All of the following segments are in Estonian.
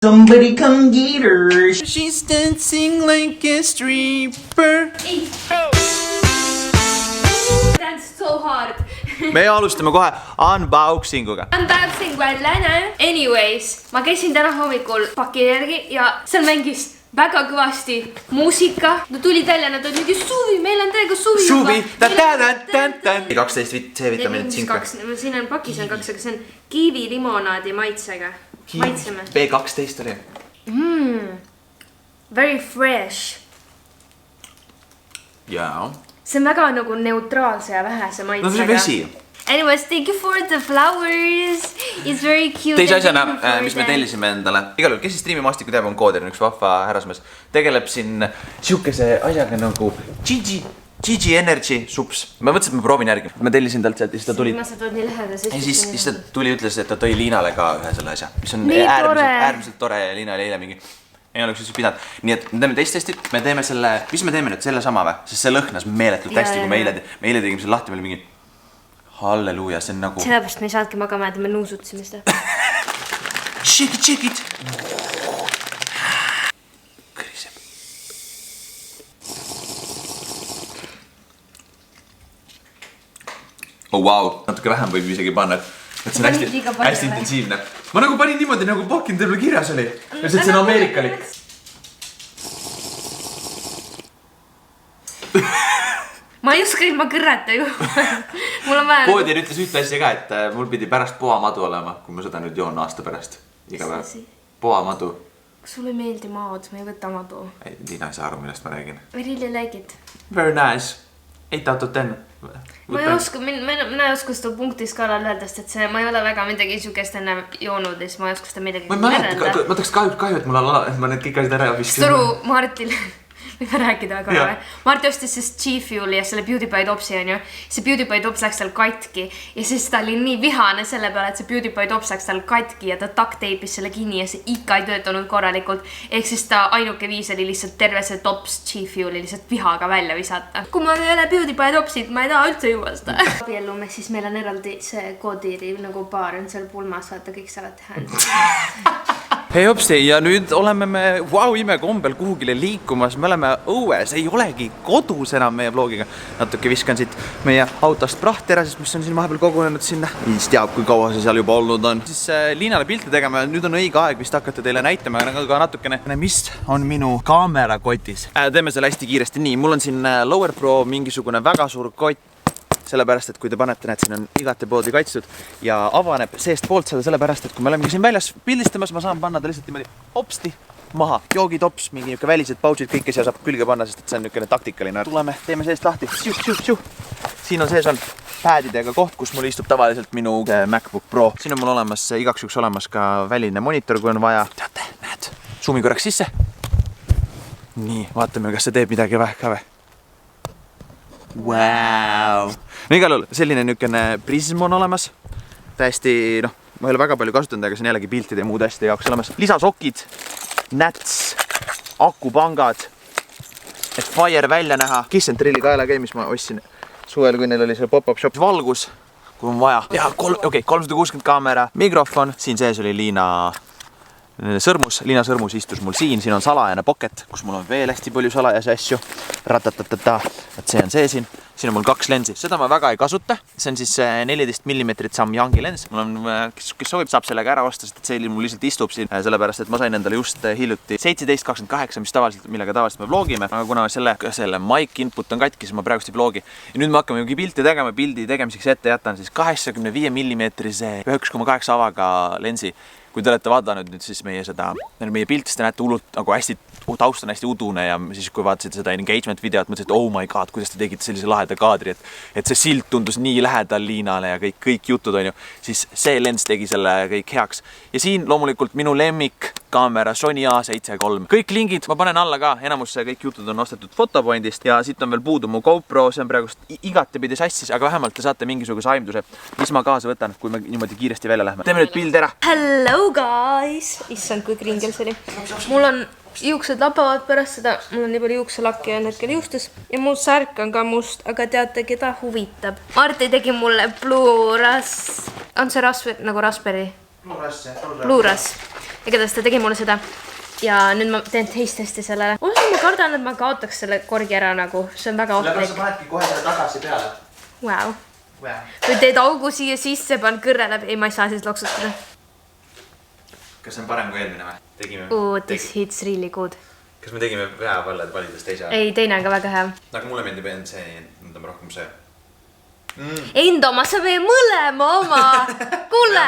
Somebody come get her. She's dancing like a stripper. That's so hard. Me alustame kohe unboxinguga. Unboxing välja. Anyways, ma käisin täna hommikul paki järgi ja seal mängis väga kõvasti muusika. Nad tulid välja, nad olid mingi suvi, meil on täiega suvi. Suvi, 12 C-vitamiinid zinka. Siin on pakis on 2, aga see on kiivi limonaadi maitsega. Maitseme. B12 oli. Very fresh. Jaa. See on väga nagu neutraalse ja vähese maitsega. No see on vesi. Anyways, thank you for the flowers. It's very cute. Teise asjana, mis me tellisime endale. Igal juhul, kes siis striimimaastikku teab, on Kooder, üks vahva härrasmees. Tegeleb siin siukese asjaga nagu Gigi Energy sups. Ma mõtlesin, et ma proovin järgi. Ma tellisin talt sealt ja siis ta tuli. Sa tulid nii lähedas. Ja siis ta tuli ütles, et ta tõi Liinale ka ühe selle asja. Mis on äärmiselt tore ja Liina oli eile mingi. Ei oleks üldse pidanud. Nii et me teeme teist-testit. Me teeme selle, mis me teeme nüüd selle sama või? Sest see lõhnas meeletult hästi, kui me eile tegime selle lahti, meil mingi halleluuja, see on nagu... Sellepärast me ei saadki magama, et me nuusutsime seda. Shake it! Kõriseb. Oh wow, natuke vähem võib isegi panna, et see on hästi intensiivne. Ma nagu panin niimoodi, nagu Balkin terve kirjas oli. Ja see on ameerikalik. Ma ei oska ilma kõrrata ju. Mul on vaja... Koodir ütles ühte asja ka, et mul pidi pärast poamadu olema, kui ma seda nüüd joon aasta pärast. Iga päev. Poamadu. Kas sulle ei meeldi maad? Ma ei võta madu. Liina ei saa aru, millest ma räägin. I really like it. Very nice. 8 out of 10. Ma ei oska seda punkti skaalal öelda, sest et ma ei ole väga midagi sugest enne joonud ja siis ma ei oska seda midagi mäleta. Ma tahaks kahju, et mul on, et ma need kõik asjad ära vissin. Storu Martil... Võime rääkida väga või? Marti ostis siis G-Fueli ja selle PewDiePie topsi on ju. See PewDiePie tops läks tal katki ja siis ta oli nii vihane selle peale, et see PewDiePie tops läks tal katki ja ta duct-tape'is selle kinni ja see ikka ei töötanud korralikult. Ehk siis ta ainuke viis oli lihtsalt terve see tops G-Fueli lihtsalt vihaga välja visata. Kui ma ei ole PewDiePie topsid, ma ei taha üldse juua seda. Abiellume, siis meil on eraldi see Koodiri nagu baar on seal pulmas, vaata kõik saavad teha. Hei hopsti, ja nüüd oleme me imekombel kuhugile liikumas, me oleme õues, ei olegi kodus enam meie vlogiga. Natuke viskan siit meie autost prahtterasest, mis on siin vahepeal kogunenud sinna. Mis teab, kui kaua see seal juba olnud on. Siis Liinale pilte tegema, nüüd on õige aeg vist hakata teile näitama, aga natukene, mis on minu kaamerakotis. Teeme selle hästi kiiresti nii, mul on siin Lower Pro mingisugune väga suur kott. Sellepärast, et kui te panete, näed, siin on igate poodi kaitstud ja avaneb seest poolt seda sellepärast, et kui me oleme siin väljas pildistamas, ma saan panna ta lihtsalt niimoodi hopsti maha. Joogitops, mingi niuke välised pouchid, kõike siia saab külge panna, sest et see on niukene taktikaline. Tuleme, teeme seest lahti. Siin on sees on padidega koht, kus mul istub tavaliselt minu MacBook Pro. Siin on mul olemas, igaks juhuks olemas ka väline monitor, kui on vaja. Teate, näed, zoomi korraks sisse. Nii, vaatame, kas see teeb midagi ka või. Wow. No igal juhul selline niukene prism on olemas. Täiesti, ma ei ole väga palju kasutanud, aga see on jällegi piltide ja muud asjade jaoks olemas. Lisasokid, näts, akupangad, et Fire välja näha. Kissentrili kaelakäi, mis ma ostsin suvel, kui neil oli see pop-up shop. Valgus, kui on vaja. Ja 360 kaamera, mikrofon. Siin sees oli Liina sõrmus istus mul siin on salajane pocket, kus mul on veel hästi palju salajasi asju. Ratatatata, et see on see siin. Siin on mul 2 lensi. Seda ma väga ei kasuta. See on siis 14 mm Samyangi lens. Mul on, kes soovib, saab sellega ära osta, sest see mul lihtsalt istub siin. Sellepärast, et ma sain endale just hiljuti 1728, millega tavaliselt me vlogime. Aga kuna selle mic input on katki, siis ma praegust ei vlogi. Ja nüüd me hakkame pilti tegema. Pildi tegemiseks ette jätan siis 85 mm 1,8 avaga lensi. Kui te olete vaadanud nüüd siis meie piltist, te näete nagu hästi, taust on hästi udune ja siis kui vaatasid seda engagement videot, mõtlesid, et oh my god, kuidas te tegite sellise laheda kaadri, et see silt tundus nii lähedal Liinale ja kõik jutud on ju, siis see lens tegi selle kõik heaks. Ja siin loomulikult minu lemmik kaamera Sony A7 III. Kõik lingid ma panen alla ka, enamus kõik jutud on ostetud Fotopointist ja siit on veel puudu mu GoPro, see on praegust igatepidi sassis, aga vähemalt te saate mingisuguse aimduse, mis ma kaasa võtan, kui me niimoodi kiiresti välja lähme. Teeme nüüd pild ära. Hello guys! Issand, kui kringel see oli. Mul on juuksed lapavad pärast seda, mul on nii palju juukselakki on hetkel juustes ja mu särk on ka must, aga teate, keda huvitab. Marti tegi mulle Blu-ras, on see nagu Raspberry? Blu-ras. igatahes ta tegi mulle seda. Ja nüüd ma teen taste testi sellele. Ma kardan, et ma kaotaks selle korgi ära nagu. See on väga ohtlik. Sa panedki kohe selle tagasi peale. Wow. Või teed augu siia sisse, pan kõrre läbi. Ei, ma ei saa siis loksutada. Kas see on parem kui eelmine või? Tegime... This hits really good. Kas me tegime hea valla, et valides teise? Ei, teine on ka väga hea. Aga mulle meeldib see, nüüd on rohkem see. Endo, ma saa meie mõlema oma. Kuule!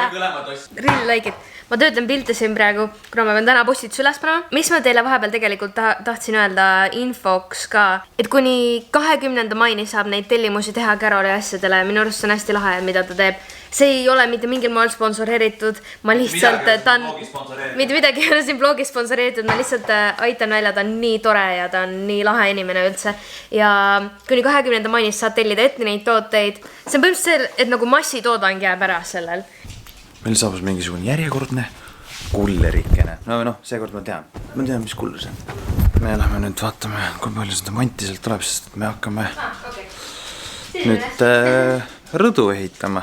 Really like it. Ma töötan pilte siin praegu, kuna ma pean täna postid üles panema. Mis ma teile vahepeal tegelikult tahtsin öelda infoks ka, et kuni 20. maini saab neid tellimusi teha Caroli asjadele. Minu arust on hästi lahe, mida ta teeb. See ei ole mitte mingil moel sponsoreeritud. Ma lihtsalt, mitte midagi ei ole siin blogis sponsoreeritud. Ma lihtsalt aitan välja, ta on nii tore ja ta on nii lahe inimene üldse. Ja kuni 20. mainis saad tellida ette neid tooteid. See on põhimõtteliselt, et nagu massitoodang jääb ära sellel. Meil saabus mingisugune järjekordne kullerikene. No, seekord ma tean. Ma tean, mis kuller see on. Me läheme nüüd vaatame, kui palju seda manti sealt tuleb, sest me hakkame nüüd rõdu ehitama.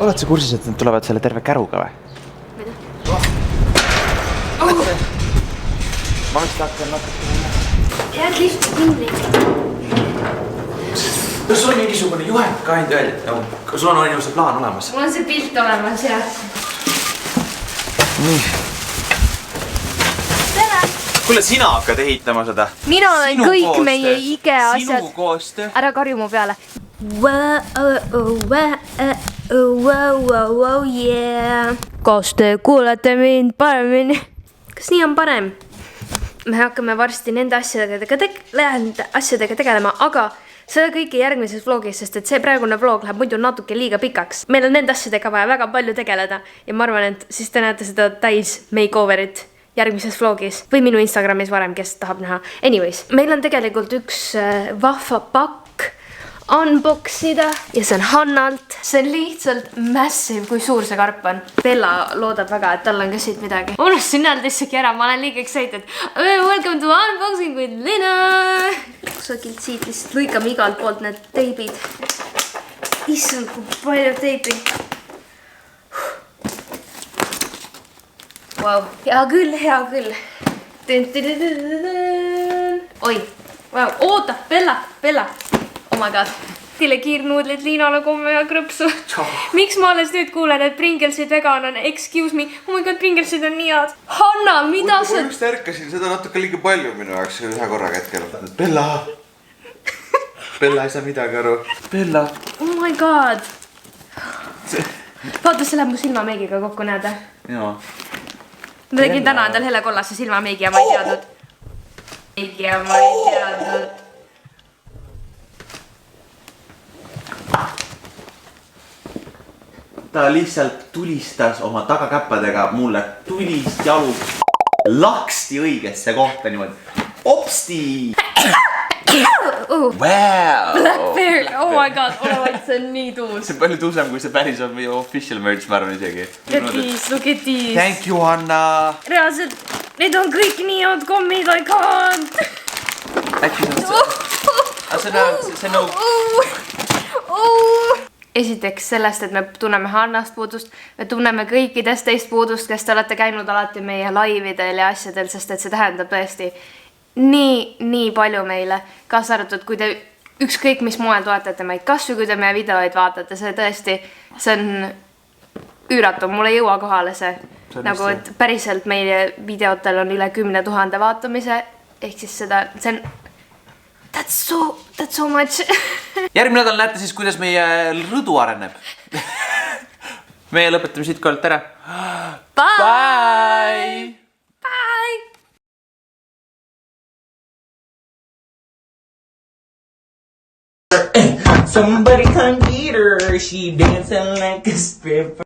Oled sa kursis, et nad tulevad selle terve käruga või? Mida? Ma vist hakkan natuke... Järgi istu kinni. Kas sul on mingisugune juhend ka ainult öelda? Sul on ainult see plaan olemas? Mul on see pilt olemas, jah. Nii. Tere! Kuule, sina hakkad ehitama seda. Mina olen kõik meie IKE asjad. Sinu koostöö. Ära karju mu peale. Koostöö, kuulate mind paremini. Kas nii on parem? Me hakkame varsti nende asjadega tegelema, aga seda kõike järgmises vlogis, sest et see praegune vlog läheb muidu natuke liiga pikaks. Meil on nende asjadega vaja väga palju tegeleda ja ma arvan, et siis te näete seda täis makeoverit järgmises vlogis või minu Instagramis varem, kes tahab näha. Anyways, meil on tegelikult üks vahva pakk unboxida ja see on Hannalt. See on lihtsalt massive, kui suur see karp on. Bella loodab väga, et tal on ka siit midagi. Unustasin öelda isegi ära, ma olen liiga excited. Welcome to unboxing with Lina! Kusagilt siit lihtsalt lõikame igalt poolt need teibid. Issand, kui palju teibi. Wow. Hea küll. Oi, wow. Oota, Bella. Oh my god. Teile kiirnuudlid Liinale komme ja krõpsu. Miks ma alles nüüd kuulen, et Pringlesid vegan on? Excuse me. Oh my god, Pringlesid on nii head. Hanna, mida sa... Ma just ärkasin seda natuke liiga palju minu jaoks ühe korraga hetkel. Bella! Bella ei saa midagi aru. Bella! Oh my god. Vaata, see läheb mu silmameegiga kokku, näed? Jaa. Ma tegin täna endal hele kollase silmameegi ja ma ei teadnud. Ta lihtsalt tulistas oma tagakäppadega mulle tulist jalu laksti õigesse kohta niimoodi. Opsti! Wow! Blackbeard! Oh my god, ole vaid, see on nii tuus. See on palju tuusem, kui see päris on meie official merch, ma arvan isegi. Look at these. Thank you, Hanna! Reaalselt, need on kõik nii head kommid, I can't! Äkki see on Esiteks sellest, et me tunneme Hannast puudust, me tunneme kõikidest teist puudust, kes te olete käinud alati meie laividel ja asjadel, sest et see tähendab tõesti nii palju meile, kaasa arvatud, kui te ükskõik mis moel toetate meid, kas või kui te meie videoid vaatate, see tõesti, see on üüratu, mul ei jõua kohale see. Nagu, et päriselt meie videotel on üle 10 000 vaatamise, ehk siis seda, see on... That's so much. Järgmine nädal näete siis, kuidas meie rõdu areneb. Meie lõpetame siit kohalt ära. Bye! Bye! Somebody come get her. She dancing like a stripper.